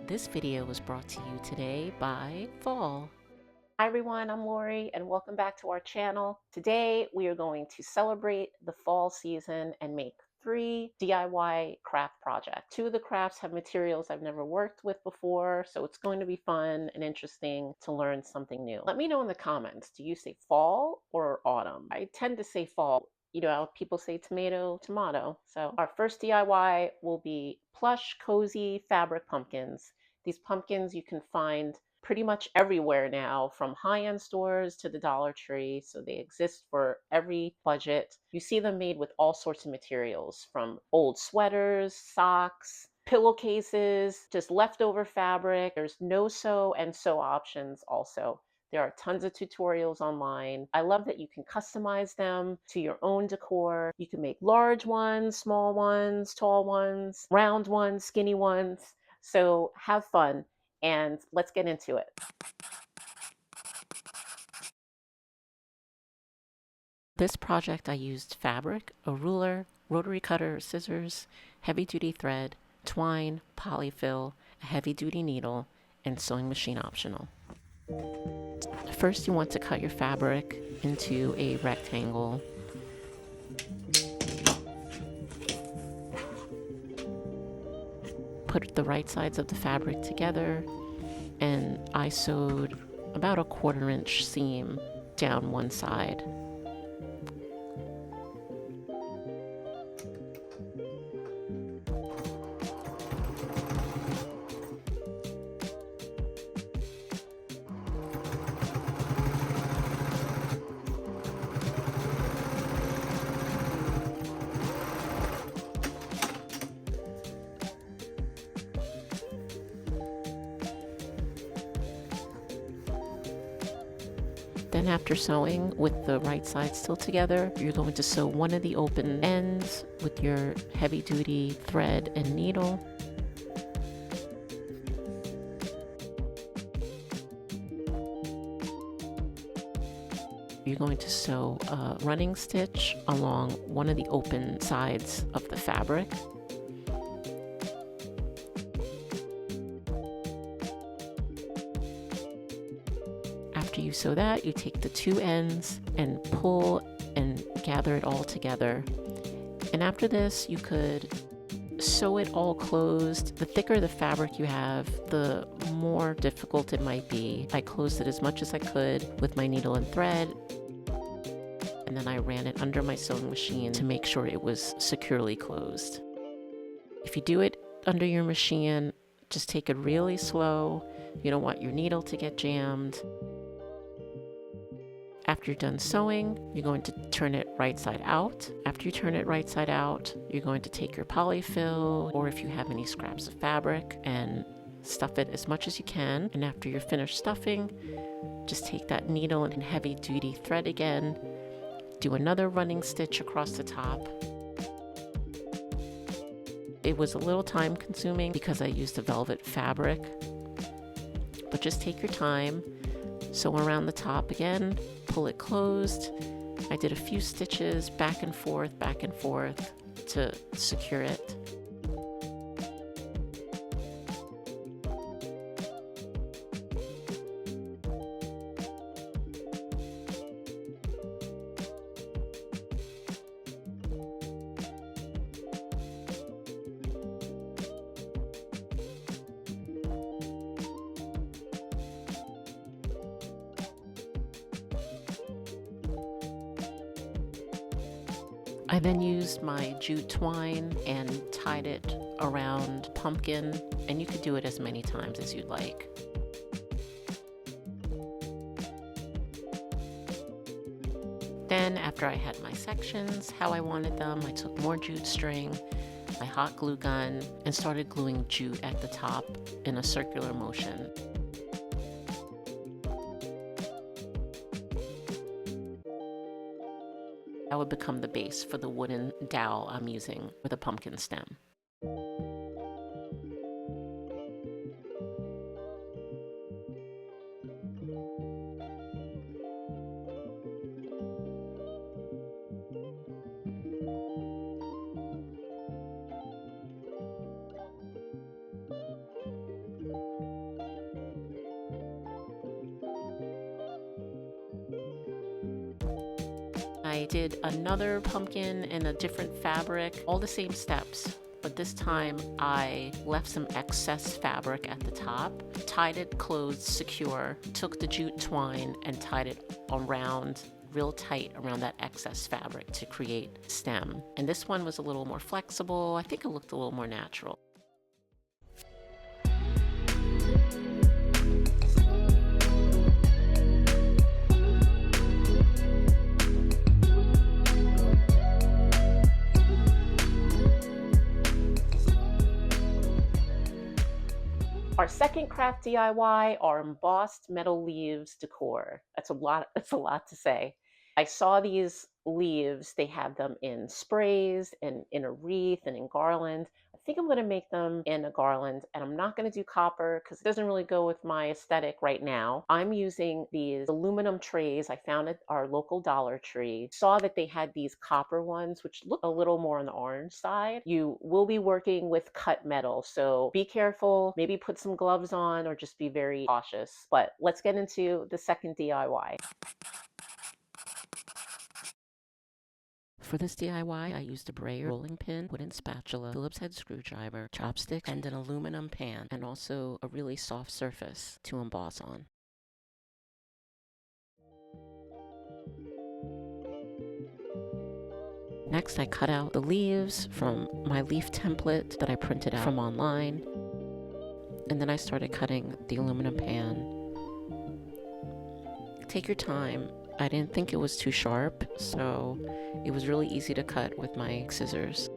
This video was brought to you today by Fall. Hi everyone, I'm Lori and welcome back to our channel. Today we are going to celebrate the fall season and make 3 DIY craft projects. 2 of the crafts have materials I've never worked with before, so it's going to be fun and interesting to learn something new. Let me know in the comments, do you say fall or autumn? I tend to say fall. You know how people say tomato, tomato. So our first DIY will be plush, cozy fabric pumpkins. These pumpkins you can find pretty much everywhere now, from high-end stores to the Dollar Tree, so they exist for every budget. You see them made with all sorts of materials, from old sweaters, socks, pillowcases, just leftover fabric. There's no-sew and sew options also. There are tons of tutorials online. I love that you can customize them to your own decor. You can make large ones, small ones, tall ones, round ones, skinny ones. So have fun and let's get into it. This project I used fabric, a ruler, rotary cutter, scissors, heavy-duty thread, twine, polyfill, a heavy-duty needle, and sewing machine optional. First, you want to cut your fabric into a rectangle. Put the right sides of the fabric together, and I sewed about a 1/4 inch seam down one side. Then after sewing with the right side still together, you're going to sew one of the open ends with your heavy duty thread and needle. You're going to sew a running stitch along one of the open sides of the fabric. After you sew that, you take the 2 ends and pull and gather it all together. And after this, you could sew it all closed. The thicker the fabric you have, the more difficult it might be. I closed it as much as I could with my needle and thread, and then I ran it under my sewing machine to make sure it was securely closed. If you do it under your machine, just take it really slow. You don't want your needle to get jammed. After you're done sewing, you're going to turn it right side out. After you turn it right side out, you're going to take your polyfill, or if you have any scraps of fabric, and stuff it as much as you can. And after you're finished stuffing, just take that needle and heavy duty thread again, do another running stitch across the top. It was a little time consuming because I used a velvet fabric, but just take your time. Sew around the top again, pull it closed. I did a few stitches back and forth to secure it. I then used my jute twine and tied it around pumpkin, and you could do it as many times as you'd like. Then after I had my sections how I wanted them, I took more jute string, my hot glue gun, and started gluing jute at the top in a circular motion. That would become the base for the wooden dowel I'm using for the pumpkin stem. I did another pumpkin in a different fabric, all the same steps. But this time I left some excess fabric at the top, tied it closed secure, took the jute twine and tied it around real tight around that excess fabric to create stem. And this one was a little more flexible. I think it looked a little more natural. Our second craft DIY are embossed metal leaves decor. That's a lot to say. I saw these leaves, they have them in sprays and in a wreath and in garland. I think I'm going to make them in a garland, and I'm not going to do copper because it doesn't really go with my aesthetic right now. I'm using these aluminum trays I found at our local Dollar Tree. Saw that they had these copper ones which look a little more on the orange side. You will be working with cut metal, so be careful, maybe put some gloves on or just be very cautious. But let's get into the second DIY. For this DIY, I used a brayer, rolling pin, wooden spatula, Phillips head screwdriver, chopsticks, and an aluminum pan, and also a really soft surface to emboss on. Next, I cut out the leaves from my leaf template that I printed out from online, and then I started cutting the aluminum pan. Take your time. I didn't think it was too sharp, so it was really easy to cut with my scissors.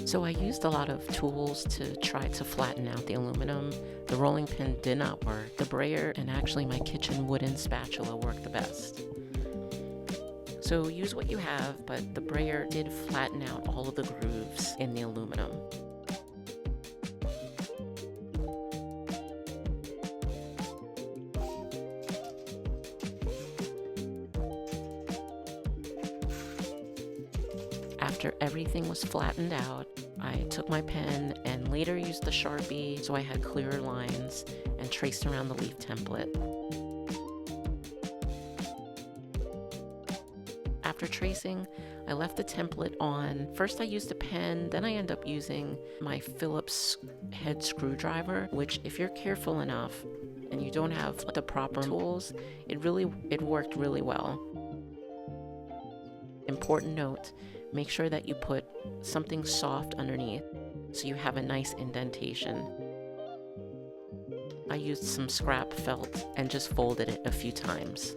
So I used a lot of tools to try to flatten out the aluminum. The rolling pin did not work. The brayer and actually my kitchen wooden spatula worked the best. So use what you have, but the brayer did flatten out all of the grooves in the aluminum. After everything was flattened out, I took my pen and later used the Sharpie so I had clearer lines and traced around the leaf template. After tracing, I left the template on. First I used a pen, then I end up using my Phillips head screwdriver, which if you're careful enough and you don't have the proper tools, it worked really well. Important note, make sure that you put something soft underneath so you have a nice indentation. I used some scrap felt and just folded it a few times.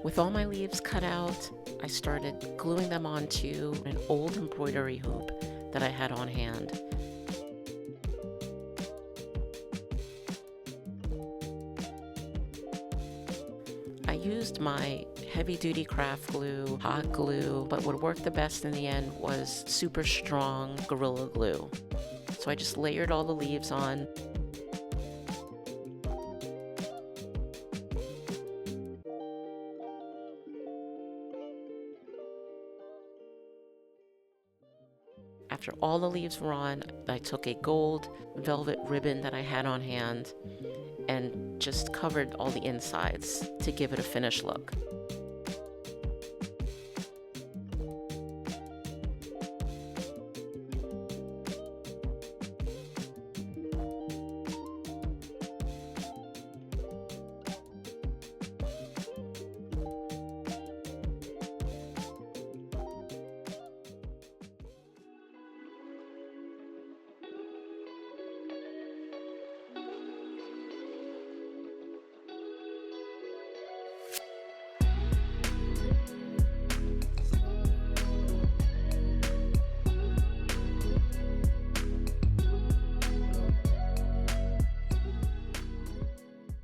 With all my leaves cut out, I started gluing them onto an old embroidery hoop that I had on hand. I used my heavy-duty craft glue, hot glue, but what worked the best in the end was super strong Gorilla Glue. So I just layered all the leaves on. After all the leaves were on, I took a gold velvet ribbon that I had on hand and just covered all the insides to give it a finished look.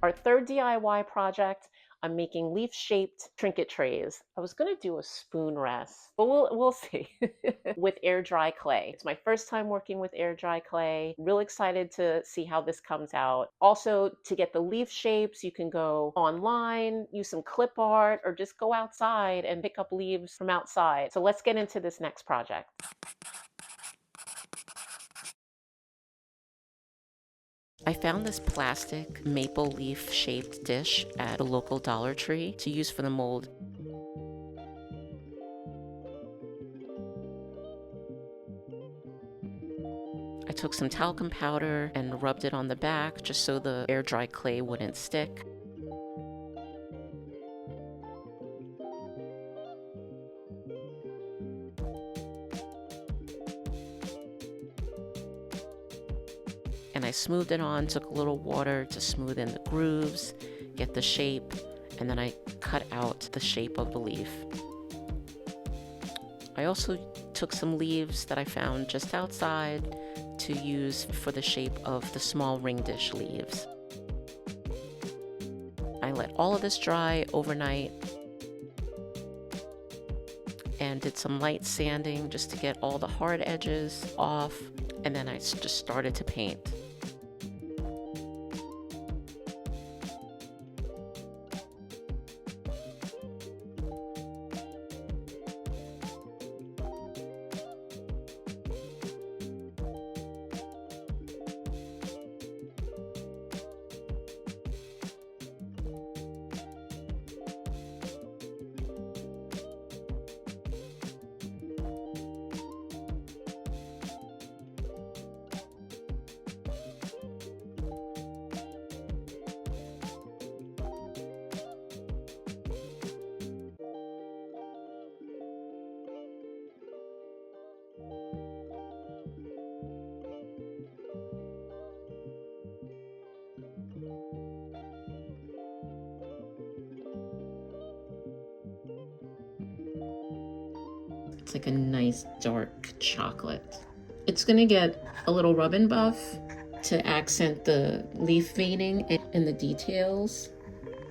Our third DIY project, I'm making leaf-shaped trinket trays. I was gonna do a spoon rest, but we'll see. With air dry clay. It's my first time working with air dry clay. Real excited to see how this comes out. Also, to get the leaf shapes, you can go online, use some clip art, or just go outside and pick up leaves from outside. So let's get into this next project. I found this plastic maple leaf shaped dish at a local Dollar Tree to use for the mold. I took some talcum powder and rubbed it on the back just so the air dry clay wouldn't stick. And I smoothed it on, took a little water to smooth in the grooves, get the shape, and then I cut out the shape of the leaf. I also took some leaves that I found just outside to use for the shape of the small ring dish leaves. I let all of this dry overnight and did some light sanding just to get all the hard edges off, and then I just started to paint. It's like a nice dark chocolate. It's gonna get a little rub and buff to accent the leaf veining and the details.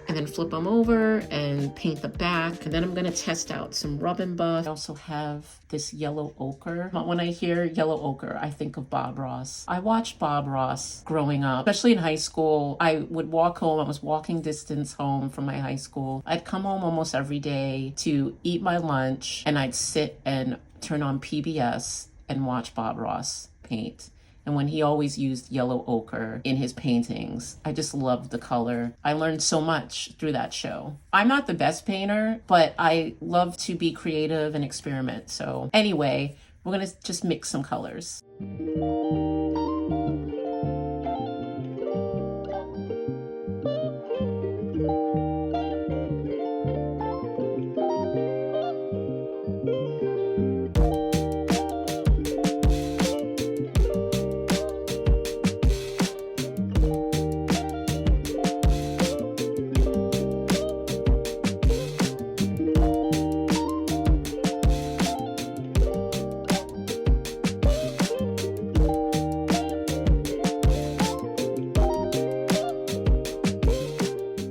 And then flip them over and paint the back. And then I'm gonna test out some rub and buff. I also have this yellow ochre. When I hear yellow ochre, I think of Bob Ross. I watched Bob Ross growing up, especially in high school. I would walk home. I was walking distance home from my high school. I'd come home almost every day to eat my lunch, and I'd sit and turn on PBS and watch Bob Ross paint. And when he always used yellow ochre in his paintings, I just loved the color. I learned so much through that show. I'm not the best painter, but I love to be creative and experiment. So anyway, we're gonna just mix some colors.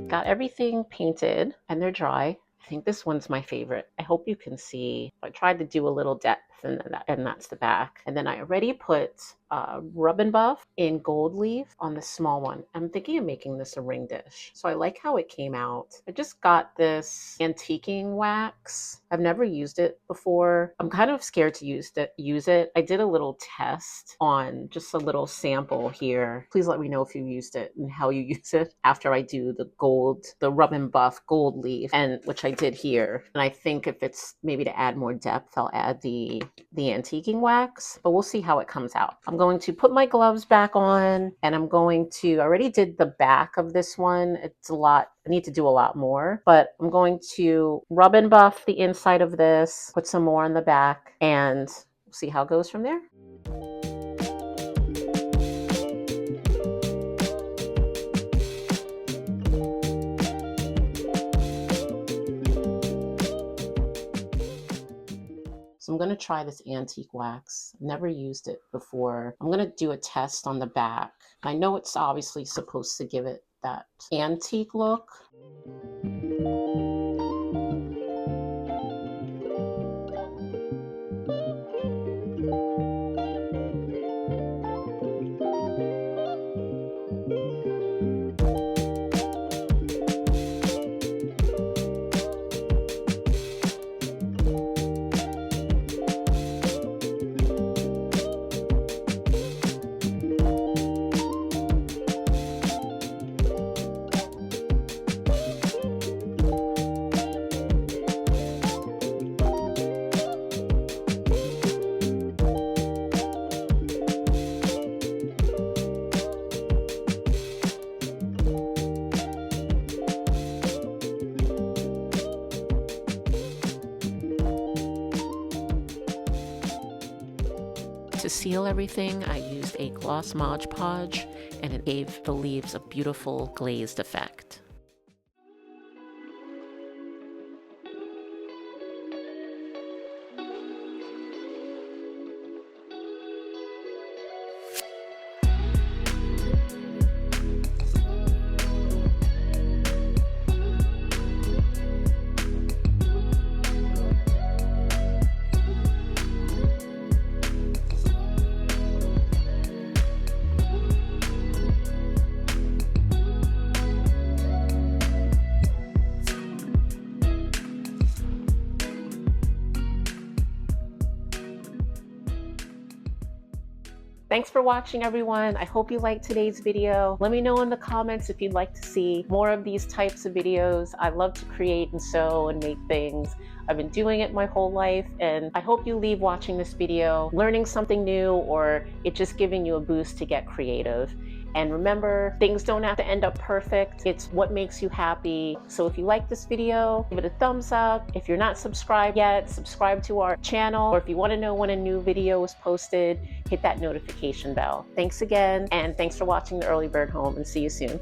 Got everything painted and they're dry. I think this one's my favorite. I hope you can see. I tried to do a little depth, and that's the back. And then I already put rub and buff in gold leaf on the small one. I'm thinking of making this a ring dish. So I like how it came out. I just got this antiquing wax. I've never used it before. I'm kind of scared to use it. I did a little test on just a little sample here. Please let me know if you used it and how you use it after I do the rub and buff gold leaf, and which I did here. And I think if it's maybe to add more depth, I'll add the antiquing wax, but we'll see how it comes out. I'm going to put my gloves back on, and I already did the back of this one. It's a lot. I need to do a lot more, but I'm going to rub and buff the inside of this, put some more on the back, and see how it goes from there. So I'm going to try this antique wax. I've never used it before. I'm going to do a test on the back. I know it's obviously supposed to give it that antique look. To seal everything, I used a gloss Mod Podge, and it gave the leaves a beautiful glazed effect. Thanks for watching, everyone. I hope you liked today's video. Let me know in the comments if you'd like to see more of these types of videos. I love to create and sew and make things. I've been doing it my whole life, and I hope you leave watching this video learning something new, or it just giving you a boost to get creative. And remember, things don't have to end up perfect. It's what makes you happy. So if you like this video, give it a thumbs up. If you're not subscribed yet, subscribe to our channel. Or if you want to know when a new video is posted, hit that notification bell. Thanks again, and thanks for watching the Early Bird Home, and see you soon.